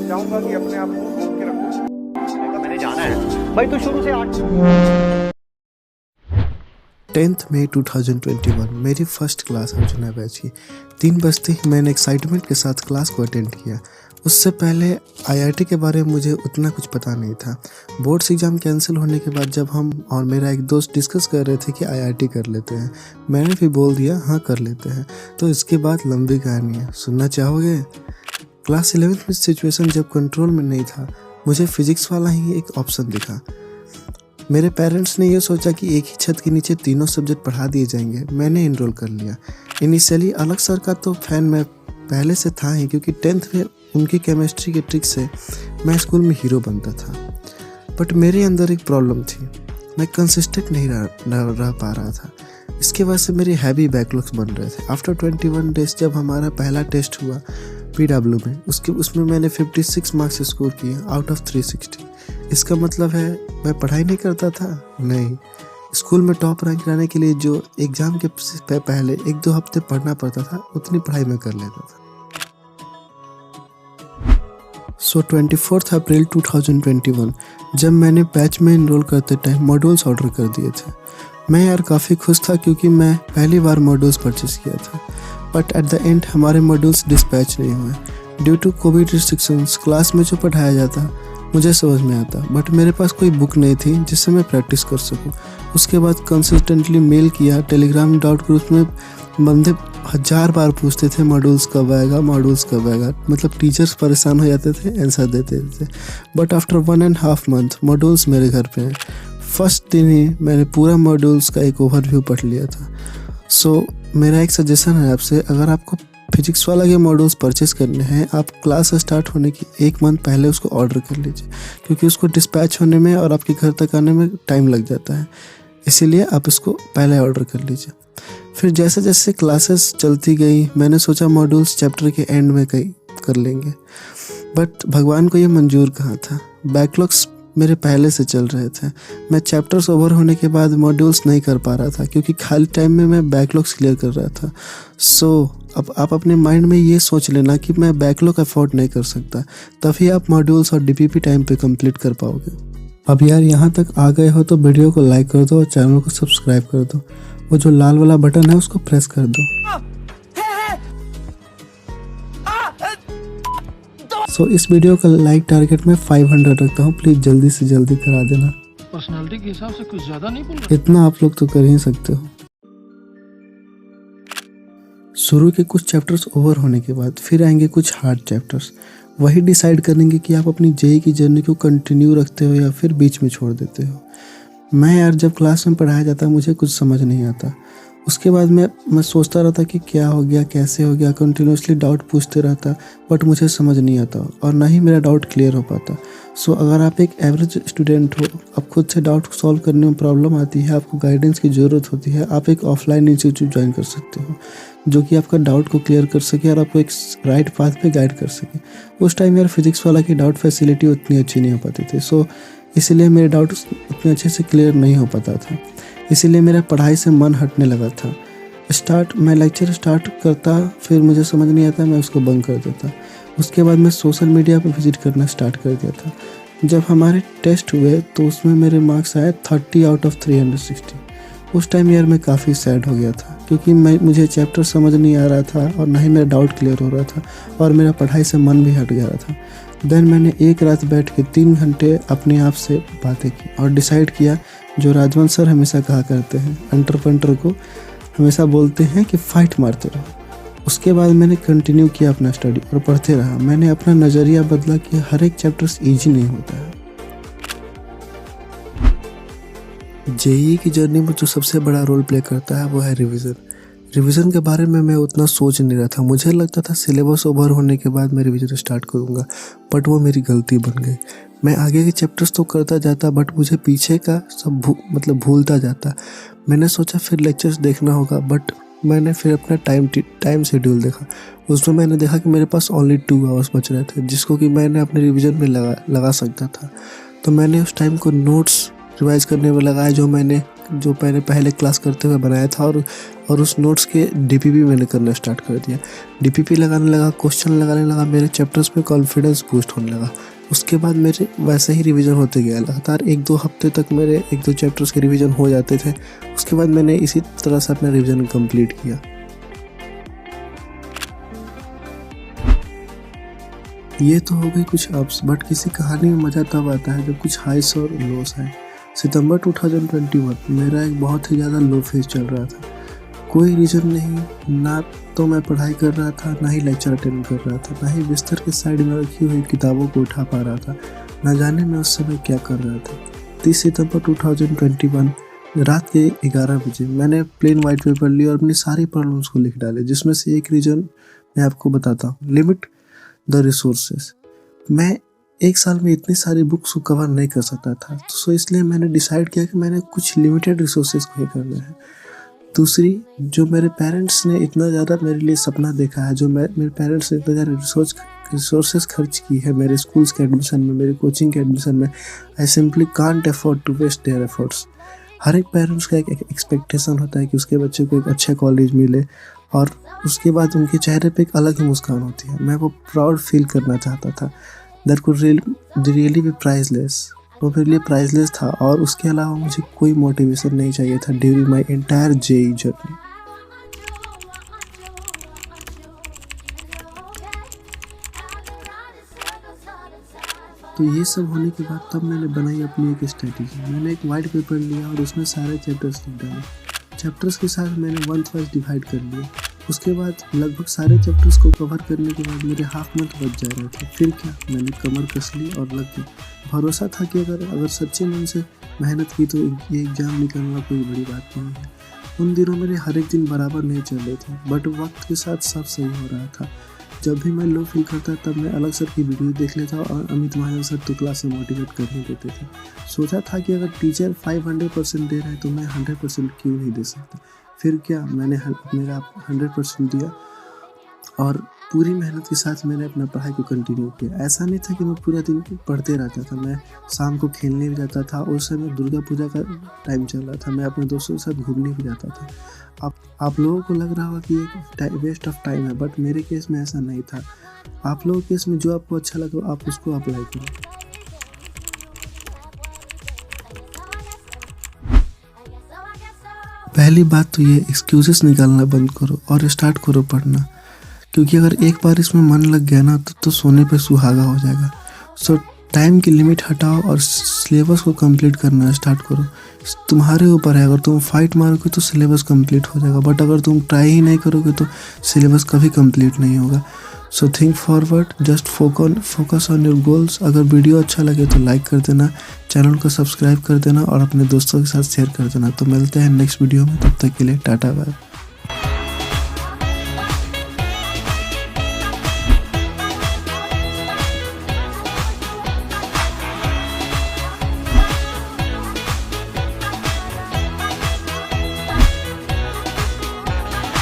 चाहूंगा कि अपने आप को रोक के रखो। मैंने जाना है भाई, तो शुरू से 8। 10th मई 2021 मेरी फर्स्ट क्लास अर्जुना बैच की 3 बजते ही मैंने एक्साइटमेंट के साथ क्लास को अटेंड किया। उससे पहले आईआईटी के बारे में मुझे उतना कुछ पता नहीं था। बोर्ड्स एग्ज़ाम कैंसिल होने के बाद जब हम और मेरा एक दोस्त डिस्कस कर रहे थे कि आईआईटी कर लेते हैं, मैंने भी बोल दिया हाँ कर लेते हैं। तो इसके बाद लंबी कहानी है, सुनना चाहोगे? क्लास 11th में सिचुएशन जब कंट्रोल में नहीं था, मुझे फिजिक्स वाला ही एक ऑप्शन दिखा। मेरे पेरेंट्स ने यह सोचा कि एक ही छत के नीचे तीनों सब्जेक्ट पढ़ा दिए जाएंगे। मैंने इनरोल कर लिया। इनिशियली अलग सर का तो फैन मैं पहले से था ही, क्योंकि 10th में उनकी केमिस्ट्री के ट्रिक से मैं स्कूल में हीरो बनता था। बट मेरे अंदर एक प्रॉब्लम थी, मैं कंसिस्टेंट नहीं रह पा रहा था। इसके वजह से मेरे हैवी बैकलॉग्स बन रहे थे। आफ्टर 21 डेज जब हमारा पहला टेस्ट हुआ पीडब्ल्यू में, उसमें मैंने 56 मार्क्स स्कोर किए आउट ऑफ 360। इसका मतलब है मैं पढ़ाई नहीं करता था? नहीं। स्कूल में टॉप रैंक लाने के लिए जो एग्ज़ाम के पहले 1-2 हफ्ते पढ़ना पड़ता था, उतनी पढ़ाई मैं कर लेता था। 24 अप्रैल 2021 जब मैंने बैच में इनरोल करते टाइम मॉड्यूल्स ऑर्डर कर दिए थे। मैं यार काफ़ी खुश था, क्योंकि मैं पहली बार मॉड्यूल्स परचेस किया था। बट एट द एंड हमारे मॉड्यूल्स डिस्पैच नहीं हुए due to Covid restrictions. Class में जो पढ़ाया जाता मुझे समझ में आता, बट मेरे पास कोई बुक नहीं थी जिससे मैं प्रैक्टिस कर सकूं। उसके बाद कंसिस्टेंटली मेल किया। टेलीग्राम डाउट ग्रुप में बंदे 1000 बार पूछते थे मॉड्यूल्स कब आएगा, मॉड्यूल्स कब आएगा। मतलब टीचर्स परेशान हो जाते थे, आंसर देते थे। बट आफ्टर 1.5 मंथ मॉड्यूल्स मेरे घर पे हैं। फर्स्ट दिन ही मैंने पूरा मॉड्यूल्स का एक ओवरव्यू पढ़ लिया था। सो मेरा एक सजेशन है आपसे, अगर आपको फिजिक्स वाला के मॉड्यूल्स परचेस करने हैं, आप क्लास स्टार्ट होने की 1 मंथ पहले उसको ऑर्डर कर लीजिए, क्योंकि उसको डिस्पैच होने में और आपके घर तक आने में टाइम लग जाता है। इसीलिए आप इसको पहले ऑर्डर कर लीजिए। फिर जैसे जैसे क्लासेस चलती गई, मैंने सोचा मॉड्यूल्स चैप्टर के एंड में कहीं कर लेंगे, बट भगवान को ये मंजूर कहाँ था। बैकलॉग्स मेरे पहले से चल रहे थे। मैं चैप्टर्स ओवर होने के बाद मॉड्यूल्स नहीं कर पा रहा था, क्योंकि खाली टाइम में मैं बैकलॉग्स क्लियर कर रहा था। अब आप अपने माइंड में ये सोच लेना कि मैं बैकलॉग अफोर्ड नहीं कर सकता, तभी आप मॉड्यूल्स और डीपीपी टाइम पे कंप्लीट कर पाओगे। अब यार यहाँ तक आ गए हो तो वीडियो को लाइक कर दो और चैनल को सब्सक्राइब कर दो। वो जो लाल वाला बटन है उसको प्रेस कर दो। इस वीडियो का लाइक टारगेट मैं 500 रखता हूँ, प्लीज जल्दी से जल्दी करा देना। पर्सनालिटी के हिसाब से कुछ ज्यादा नहीं बोल इतना आप लोग तो कर ही सकते हो। शुरू के कुछ चैप्टर्स ओवर होने के बाद फिर आएंगे कुछ हार्ड चैप्टर्स। वही डिसाइड करेंगे कि आप अपनी जेईई की जर्नी को कंटिन्यू रखते हो या फिर बीच में छोड़ देते हो। मैं यार जब क्लास में पढ़ाया जाता मुझे कुछ समझ नहीं आता। उसके बाद मैं सोचता रहता कि क्या हो गया, कैसे हो गया, कंटिन्यूसली डाउट पूछते रहता, बट मुझे समझ नहीं आता और ना ही मेरा डाउट क्लियर हो पाता। अगर आप एक एवरेज स्टूडेंट हो, आप खुद से डाउट सॉल्व करने में प्रॉब्लम आती है, आपको गाइडेंस की ज़रूरत होती है, आप एक ऑफलाइन इंस्टीट्यूट ज्वाइन कर सकते हो जो कि आपका डाउट को क्लियर कर सके और आपको एक राइट पाथ पे गाइड कर सके। उस टाइम यार फिजिक्स वाला की डाउट फैसिलिटी उतनी अच्छी नहीं हो पाती थी, इसीलिए मेरे डाउट उतने अच्छे से क्लियर नहीं हो पाता था। इसीलिए मेरा पढ़ाई से मन हटने लगा था। मैं लेक्चर स्टार्ट करता, फिर मुझे समझ नहीं आता, मैं उसको बंक कर देता। उसके बाद मैं सोशल मीडिया पर विजिट करना स्टार्ट कर दिया था। जब हमारे टेस्ट हुए तो उसमें मेरे मार्क्स आए 30 आउट ऑफ 360। उस टाइम यार मैं काफ़ी सैड हो गया था, क्योंकि मुझे चैप्टर समझ नहीं आ रहा था और ना ही मेरा डाउट क्लियर हो रहा था और मेरा पढ़ाई से मन भी हट गया था। देन मैंने एक रात बैठ के 3 घंटे अपने आप से बातें की और डिसाइड किया, जो राजवंश सर हमेशा कहा करते हैं, एंटरप्रेन्योर को हमेशा बोलते हैं कि फाइट मारते रहो। उसके बाद मैंने कंटिन्यू किया अपना स्टडी और पढ़ते रहा। मैंने अपना नज़रिया बदला कि हर एक चैप्टर्स ईजी नहीं होता है। जेईई की जर्नी में जो सबसे बड़ा रोल प्ले करता है वो है रिवीजन के बारे में मैं उतना सोच नहीं रहा था। मुझे लगता था सिलेबस ओवर होने के बाद मैं रिवीजन स्टार्ट करूँगा, बट वो मेरी गलती बन गई। मैं आगे के चैप्टर्स तो करता जाता, बट मुझे पीछे का सब भूलता जाता। मैंने सोचा फिर लेक्चर्स देखना होगा, बट मैंने फिर अपना टाइम शेड्यूल देखा। उसमें मैंने देखा कि मेरे पास ओनली 2 आवर्स बच रहे थे, जिसको कि मैंने अपने रिवीजन में लगा सकता था। तो मैंने उस टाइम को नोट्स रिवाइज करने में लगाया जो मैंने जो मैंने पहले क्लास करते हुए बनाया था, और उस नोट्स के डीपीपी मैंने करना स्टार्ट कर दिया। डीपीपी लगाने लगा, क्वेश्चन लगाने लगा, मेरे चैप्टर्स में कॉन्फिडेंस बूस्ट होने लगा। उसके बाद मेरे वैसे ही रिवीजन होते गया। लगातार 1-2 हफ्ते तक मेरे 1-2 चैप्टर्स के रिवीजन हो जाते थे। उसके बाद मैंने इसी तरह से अपना रिवीजन कंप्लीट किया। ये तो हो गई कुछ अप्स, बट किसी कहानी में मज़ा तब आता है जब कुछ हाइस और लोस है। सितंबर 2021 मेरा एक बहुत ही ज़्यादा लो फेज चल रहा था। कोई रीज़न नहीं, ना तो मैं पढ़ाई कर रहा था, ना ही लेक्चर अटेंड कर रहा था, ना ही बिस्तर के साइड में रखी हुई किताबों को उठा पा रहा था, ना जाने मैं उस समय क्या कर रहा था। 30 सितंबर 2021 रात के 11 बजे मैंने प्लेन वाइट पेपर लिया और अपनी सारी प्रॉब्लम्स को लिख डाले, जिसमें से एक रीज़न मैं आपको बताता हूँ, लिमिट द रिसोर्सेस। मैं एक साल में इतनी सारी बुक्स को कवर नहीं कर सकता था, तो इसलिए मैंने डिसाइड किया कि मैंने कुछ लिमिटेड रिसोर्सेज को ही करना है। दूसरी, जो मेरे पेरेंट्स ने इतना ज़्यादा मेरे लिए सपना देखा है, जो मेरे पेरेंट्स ने इतना ज़्यादा रिसोर्सेज खर्च की है मेरे स्कूल्स के एडमिशन में, मेरे कोचिंग के एडमिशन में, I simply can't afford to waste their efforts. हर एक पेरेंट्स का एक एक्सपेक्टेशन होता है कि उसके बच्चे को एक अच्छा कॉलेज मिले, और उसके बाद उनके चेहरे पे एक अलग ही मुस्कान होती है। मैं वो प्राउड फील करना चाहता था। That could really be priceless. वो मेरे लिए प्राइसलेस था, और उसके अलावा मुझे कोई मोटिवेशन नहीं चाहिए था during my entire JEE journey. तो ये सब होने के बाद तब मैंने बनाई अपनी एक स्ट्रेटेजी। मैंने एक वाइट पेपर लिया और उसमें सारे चैप्टर्स लिख डाले। चैप्टर्स के साथ मैंने मंथ वाइज डिवाइड कर लिया। उसके बाद लगभग सारे चैप्टर्स को कवर करने के बाद मेरे हाफ मंथ बच जा रहे थे। फिर क्या, मैंने कमर कस ली और लग गई। भरोसा था कि अगर सच्चे मन से मेहनत की तो ये एग्ज़ाम निकलना कोई बड़ी बात नहीं है। उन दिनों मेरे हर एक दिन बराबर नहीं चल रहे थे, बट वक्त के साथ सब सही हो रहा था। जब भी मैं लो फील करता तब मैं अलग सर की वीडियो देख लेता, और अमित महाजन सर तो क्लास से मोटिवेट कर ही देते थे। सोचा था कि अगर टीचर 500% दे रहा है तो मैं 100% क्यों नहीं दे सकता। फिर क्या, मैंने मेरा 100% दिया, और पूरी मेहनत के साथ मैंने अपना पढ़ाई को कंटिन्यू किया। ऐसा नहीं था कि मैं पूरा दिन पढ़ते रहता था, मैं शाम को खेलने भी जाता था। उस समय दुर्गा पूजा का टाइम चल रहा था, मैं अपने दोस्तों के साथ घूमने भी जाता था। आप लोगों को लग रहा होगा कि एक वेस्ट ऑफ टाइम है, बट मेरे केस में ऐसा नहीं था। आप लोगों के केस में जो आपको अच्छा लगे आप उसको अप्लाई करो। पहली बात तो ये, एक्सक्यूजेस निकालना बंद करो और स्टार्ट करो पढ़ना, क्योंकि अगर एक बार इसमें मन लग गया ना तो सोने पे सुहागा हो जाएगा। सो टाइम की लिमिट हटाओ और सिलेबस को कंप्लीट करना स्टार्ट करो। तुम्हारे ऊपर है, अगर तुम फाइट मारोगे तो सिलेबस कंप्लीट हो जाएगा, बट अगर तुम ट्राई ही नहीं करोगे तो सिलेबस कभी कंप्लीट नहीं होगा। So think forward, just focus on your goals. अगर वीडियो अच्छा लगे तो लाइक कर देना, चैनल को सब्सक्राइब कर देना और अपने दोस्तों के साथ शेयर कर देना। तो मिलते हैं नेक्स्ट वीडियो में, तब तक के लिए टाटा बाय।